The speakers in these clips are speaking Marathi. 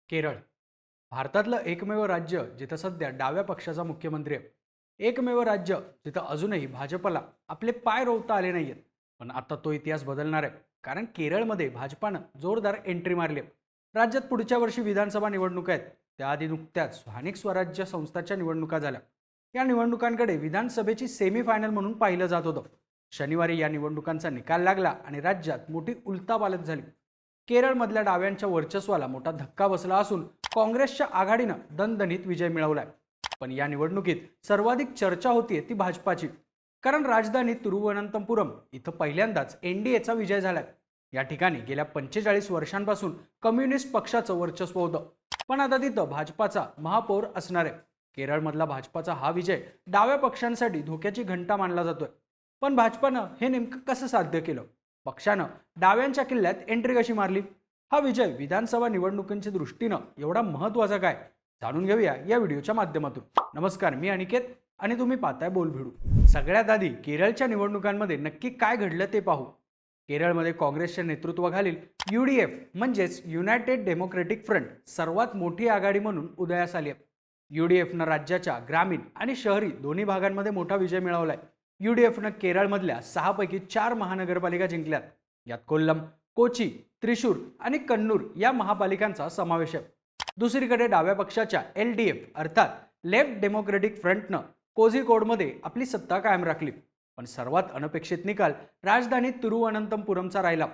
केरळ भारतातलं एकमेव राज्य जिथं सध्या डाव्या पक्षाचा मुख्यमंत्री आहे. एकमेव राज्य जिथं अजूनही भाजपला आपले पाय रोवता आले नाहीयेत. पण आता तो इतिहास बदलणार आहे. कारण केरळमध्ये भाजपानं जोरदार एंट्री मारली आहे. राज्यात पुढच्या वर्षी विधानसभा निवडणुका आहेत. त्याआधी नुकत्याच स्थानिक स्वराज्य संस्थांच्या निवडणुका झाल्या. या निवडणुकांकडे विधानसभेची सेमीफायनल म्हणून पाहिलं जात होतं. शनिवारी या निवडणुकांचा निकाल लागला आणि राज्यात मोठी उलथापालथ झाली. केरळमधल्या डाव्यांच्या वर्चस्वाला मोठा धक्का बसला असून काँग्रेसच्या आघाडीनं दणदणीत विजय मिळवलाय. पण या निवडणुकीत सर्वाधिक चर्चा होतीये ती भाजपाची. कारण राजधानी तिरुवनंतपुरम इथं पहिल्यांदाच एनडीएचा विजय झालाय. या ठिकाणी गेल्या 45 वर्षांपासून कम्युनिस्ट पक्षाचं वर्चस्व होतं. पण आता तिथं भाजपाचा महापौर असणार आहे. केरळमधला भाजपाचा हा विजय डाव्या पक्षांसाठी धोक्याची घंटा मानला जातोय. पण भाजपानं हे नेमकं कसं साध्य केलं? पक्षानं डाव्यांच्या किल्ल्यात एंट्री कशी मारली? हा विजय विधानसभा निवडणुकांच्या दृष्टीनं एवढा महत्त्वाचा काय? जाणून घेऊया या व्हिडिओच्या माध्यमातून. नमस्कार, मी अनिकेत आणि तुम्ही पाहताय बोलभिडू. सगळ्यात आधी केरळच्या निवडणुकांमध्ये नक्की काय घडलं ते पाहू. केरळमध्ये काँग्रेसच्या नेतृत्वाखालील UDF म्हणजेच युनायटेड डेमोक्रेटिक फ्रंट सर्वात मोठी आघाडी म्हणून उदयास आली आहे. UDFनं राज्याच्या ग्रामीण आणि शहरी दोन्ही भागांमध्ये मोठा विजय मिळवलाय. UDFनं केरळमधल्या 6 पैकी 4 महानगरपालिका जिंकल्यात. यात कोल्लम, कोची, त्रिशूर आणि कन्नूर या महापालिकांचा समावेश आहे. दुसरीकडे डाव्या पक्षाच्या LDF अर्थात लेफ्ट डेमोक्रेटिक फ्रंटनं कोझिकोडमध्ये आपली सत्ता कायम राखली. पण सर्वात अनपेक्षित निकाल राजधानी तिरुवनंतपुरमचा राहिला.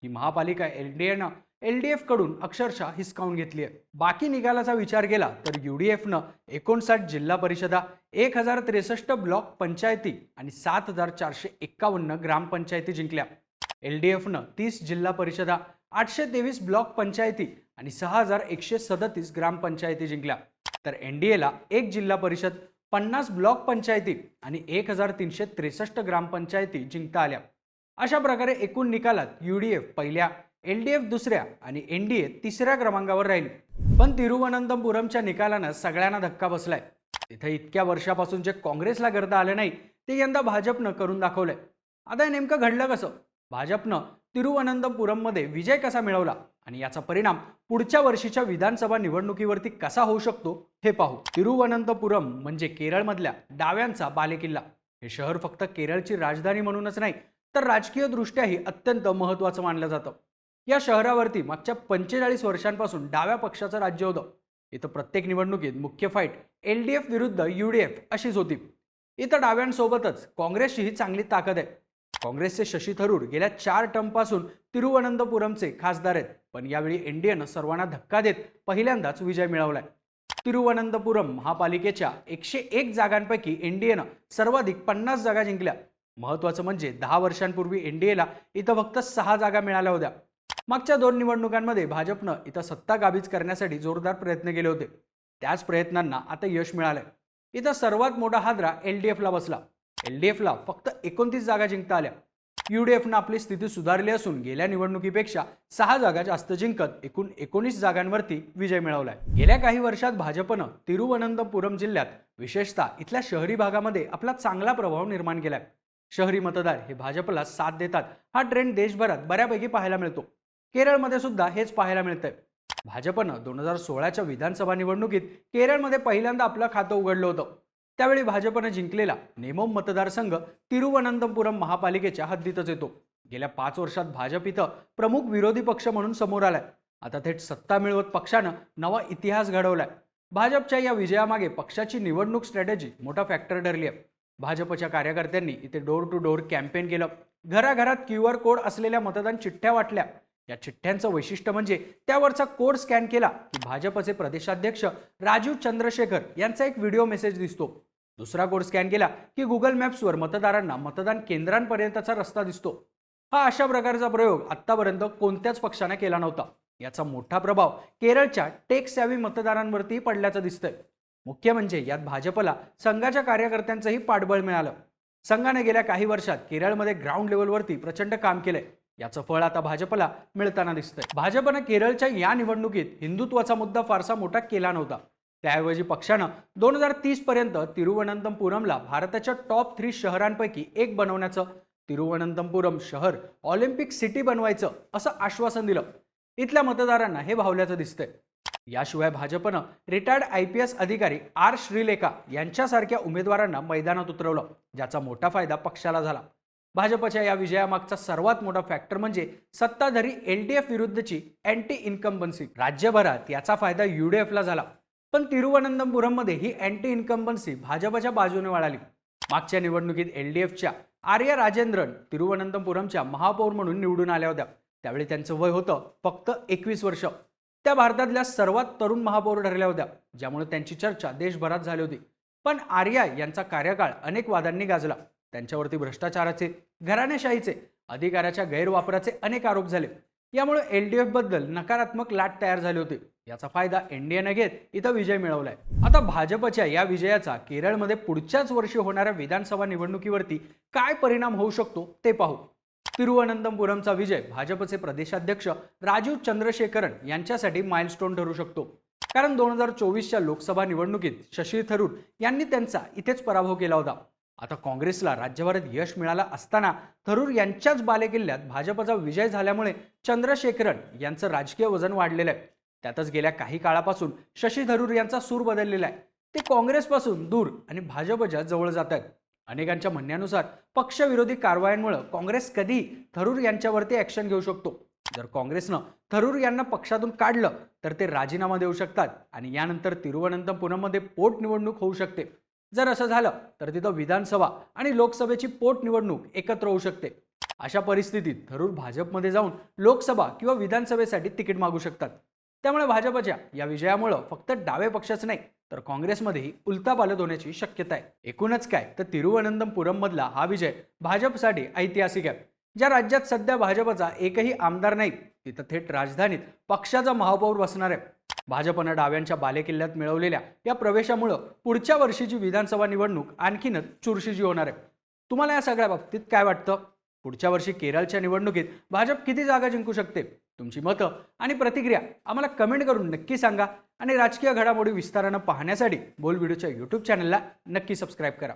ही महापालिका एनडीएनं LDF कडून अक्षरशः हिसकावून घेतली आहे. बाकी निकालाचा विचार केला तर UDFनं 59 जिल्हा परिषदा, 1063 ब्लॉक पंचायती आणि 7451 ग्रामपंचायती जिंकल्या. LDFनं 30 जिल्हा परिषदा, 823 ब्लॉक पंचायती आणि 6137 ग्रामपंचायती जिंकल्या. तर NDAला 1 जिल्हा परिषद, 50 ब्लॉक पंचायती आणि 1363 ग्रामपंचायती जिंकता आल्या. अशा प्रकारे एकूण निकालात UDF पहिल्या, LDF दुसऱ्या आणि NDA तिसऱ्या क्रमांकावर राहिली. पण तिरुवनंतपुरमच्या निकालानं सगळ्यांना धक्का बसलाय. तिथे इतक्या वर्षापासून जे काँग्रेसला करता आलं नाही ते यंदा भाजपनं करून दाखवलंय. आता हे नेमकं घडलं कसं? भाजपनं तिरुवनंतपुरममध्ये विजय कसा मिळवला आणि याचा परिणाम पुढच्या वर्षीच्या विधानसभा निवडणुकीवरती कसा होऊ शकतो हे पाहू. तिरुवनंतपुरम म्हणजे केरळमधल्या डाव्यांचा बालेकिल्ला. हे शहर फक्त केरळची राजधानी म्हणूनच नाही तर राजकीय दृष्ट्याही अत्यंत महत्त्वाचं मानलं जातं. या शहरावरती मागच्या 45 वर्षांपासून डाव्या पक्षाचं राज्य होतं. इथं प्रत्येक निवडणुकीत मुख्य फाईट LDF विरुद्ध UDF अशीच होती. इथं डाव्यांसोबतच काँग्रेसचीही चांगली ताकद आहे. काँग्रेसचे शशी थरूर गेल्या 4 टर्मपासून तिरुवनंतपुरमचे खासदार आहेत. पण यावेळी NDAनं सर्वांना धक्का देत पहिल्यांदाच विजय मिळवलाय. तिरुवनंतपुरम महापालिकेच्या 101 जागांपैकी NDAनं सर्वाधिक 50 जागा जिंकल्या. महत्त्वाचं म्हणजे 10 वर्षांपूर्वी NDAला इथं फक्त 6 जागा मिळाल्या होत्या. मागच्या 2 निवडणुकांमध्ये भाजपनं इथं सत्ता गाबीज करण्यासाठी जोरदार प्रयत्न केले होते. त्याच प्रयत्नांना आता यश मिळालंय. इथं सर्वात मोठा हादरा LDFला बसला. LDFला फक्त 29 जागा जिंकता आल्या. UDFनं आपली स्थिती सुधारली असून गेल्या निवडणुकीपेक्षा 6 जागा जास्त जिंकत एकूण 19 जागांवरती विजय मिळवलाय. गेल्या काही वर्षात भाजपनं तिरुवनंतपुरम जिल्ह्यात विशेषतः इथल्या शहरी भागामध्ये आपला चांगला प्रभाव निर्माण केलाय. शहरी मतदार हे भाजपला साथ देतात हा ट्रेंड देशभरात बऱ्यापैकी पाहायला मिळतो. केरळमध्ये सुद्धा हेच पाहायला मिळतंय. भाजपनं 2016च्या विधानसभा निवडणुकीत केरळमध्ये पहिल्यांदा आपलं खातं उघडलं होतं. त्यावेळी भाजपनं जिंकलेला नेमोम मतदारसंघ तिरुवनंतपुरम महापालिकेच्या हद्दीतच येतो. गेल्या 5 वर्षात भाजप इथं प्रमुख विरोधी पक्ष म्हणून समोर आलाय. आता थेट सत्ता मिळवत पक्षानं नवा इतिहास घडवलाय. भाजपच्या या विजयामागे पक्षाची निवडणूक स्ट्रॅटेजी मोठा फॅक्टर ठरली आहे. भाजपच्या कार्यकर्त्यांनी इथे डोर टू डोर कॅम्पेन केलं. घराघरात QR कोड असलेल्या मतदान चिठ्ठ्या वाटल्या. या चिठ्ठ्यांचं वैशिष्ट्य म्हणजे त्यावरचा कोड स्कॅन केला की भाजपचे प्रदेशाध्यक्ष राजीव चंद्रशेखर यांचा एक व्हिडिओ मेसेज दिसतो. दुसरा कोड स्कॅन केला की Google मॅप्सवर मतदारांना मतदान केंद्रांपर्यंतचा रस्ता दिसतो. हा अशा प्रकारचा प्रयोग आतापर्यंत कोणत्याच पक्षाने केला नव्हता. याचा मोठा प्रभाव केरळच्या टेक सॅव्ही मतदारांवरती पडल्याचं दिसतंय. मुख्य म्हणजे यात भाजपला संघाच्या कार्यकर्त्यांचंही पाठबळ मिळालं. संघाने गेल्या काही वर्षात केरळमध्ये ग्राउंड लेवलवरती प्रचंड काम केलंय. याचं फळ आता भाजपला मिळताना दिसतंय. भाजपनं केरळच्या या निवडणुकीत हिंदुत्वाचा मुद्दा फारसा मोठा केला नव्हता. त्याऐवजी पक्षानं 2030 पर्यंत तिरुवनंतपुरमला भारताच्या टॉप 3 शहरांपैकी एक बनवण्याचं, तिरुवनंतपुरम शहर ऑलिम्पिक सिटी बनवायचं असं आश्वासन दिलं. इथल्या मतदारांना हे भावल्याचं दिसतंय. याशिवाय भाजपनं रिटायर्ड IPS अधिकारी आर श्रीलेखा यांच्यासारख्या उमेदवारांना मैदानात उतरवलं, ज्याचा मोठा फायदा पक्षाला झाला. भाजपच्या या विजयामागचा सर्वात मोठा फॅक्टर म्हणजे सत्ताधारी LDF विरुद्धची अँटी इन्कम्बन्सी. राज्यभरात याचा फायदा UDFला झाला, पण तिरुवनंतपुरममध्ये ही अँटी इन्कम्बन्सी भाजपच्या बाजूने वळाली. मागच्या निवडणुकीत LDFच्या आर्या राजेंद्रन तिरुवनंतपुरमच्या महापौर म्हणून निवडून आल्या होत्या. त्यावेळी त्यांचं वय होतं फक्त 21 वर्ष. त्या भारतातल्या सर्वात तरुण महापौर ठरल्या होत्या, ज्यामुळे त्यांची चर्चा देशभरात झाली होती. पण आर्या यांचा कार्यकाळ अनेक वादांनी गाजला. त्यांच्यावरती भ्रष्टाचाराचे, घराणेशाहीचे, अधिकाराच्या गैरवापराचे अनेक आरोप झाले. यामुळे LDF बद्दल नकारात्मक लाट तयार झाली होती. याचा फायदा NDAने घेत इथं विजय मिळवलाय. आता भाजपच्या या विजयाचा केरळमध्ये पुढच्याच वर्षी होणाऱ्या विधानसभा निवडणुकीवरती काय परिणाम होऊ शकतो ते पाहू. तिरुवनंतपुरमचा विजय भाजपचे प्रदेशाध्यक्ष राजीव चंद्रशेखरन यांच्यासाठी माइलस्टोन ठरू शकतो. कारण 2024च्या लोकसभा निवडणुकीत शशी थरूर यांनी त्यांचा इथेच पराभव केला होता. आता काँग्रेसला राज्यभरात यश मिळालं असताना थरूर यांच्याच बालेकिल्ल्यात भाजपचा विजय झाल्यामुळे चंद्रशेखरन यांचं राजकीय वजन वाढलेलं आहे. त्यातच गेल्या काही काळापासून शशी थरूर यांचा सूर बदललेला आहे. ते काँग्रेसपासून दूर आणि भाजपच्या जवळ जात आहेत. अनेकांच्या म्हणण्यानुसार पक्षविरोधी कारवायांमुळे काँग्रेस कधी थरूर यांच्यावरती ॲक्शन घेऊ शकतो. जर काँग्रेसनं थरूर यांना पक्षातून काढलं तर ते राजीनामा देऊ शकतात आणि यानंतर तिरुवनंतपुरममध्ये पोटनिवडणूक होऊ शकते. जर असं झालं तर तिथं विधानसभा आणि लोकसभेची पोटनिवडणूक एकत्र होऊ शकते. अशा परिस्थितीत थरूर भाजपमध्ये जाऊन लोकसभा किंवा विधानसभेसाठी तिकीट मागू शकतात. त्यामुळे भाजपच्या या विजयामुळे फक्त डावे पक्षच नाही तर काँग्रेसमध्येही उलथापालथ होण्याची शक्यता आहे. एकूणच काय तर तिरुवनंतपुरम मधला हा विजय भाजपसाठी ऐतिहासिक आहे. ज्या राज्यात सध्या भाजपचा एकही आमदार नाही तिथं थेट राजधानीत पक्षाचा महापौर बसणार आहे. भाजपनं डाव्यांच्या बालेकिल्ल्यात मिळवलेल्या या प्रवेशामुळे पुढच्या वर्षीची विधानसभा निवडणूक आणखीनच चुरशीची होणार आहे. तुम्हाला या सगळ्या बाबतीत काय वाटतं? पुढच्या वर्षी केरळच्या निवडणुकीत भाजप किती जागा जिंकू शकते? तुमची मतं आणि प्रतिक्रिया आम्हाला कमेंट करून नक्की सांगा आणि राजकीय घडामोडी विस्तारानं पाहण्यासाठी बोल व्हिडिओच्या YouTube चॅनलला नक्की सबस्क्राईब करा.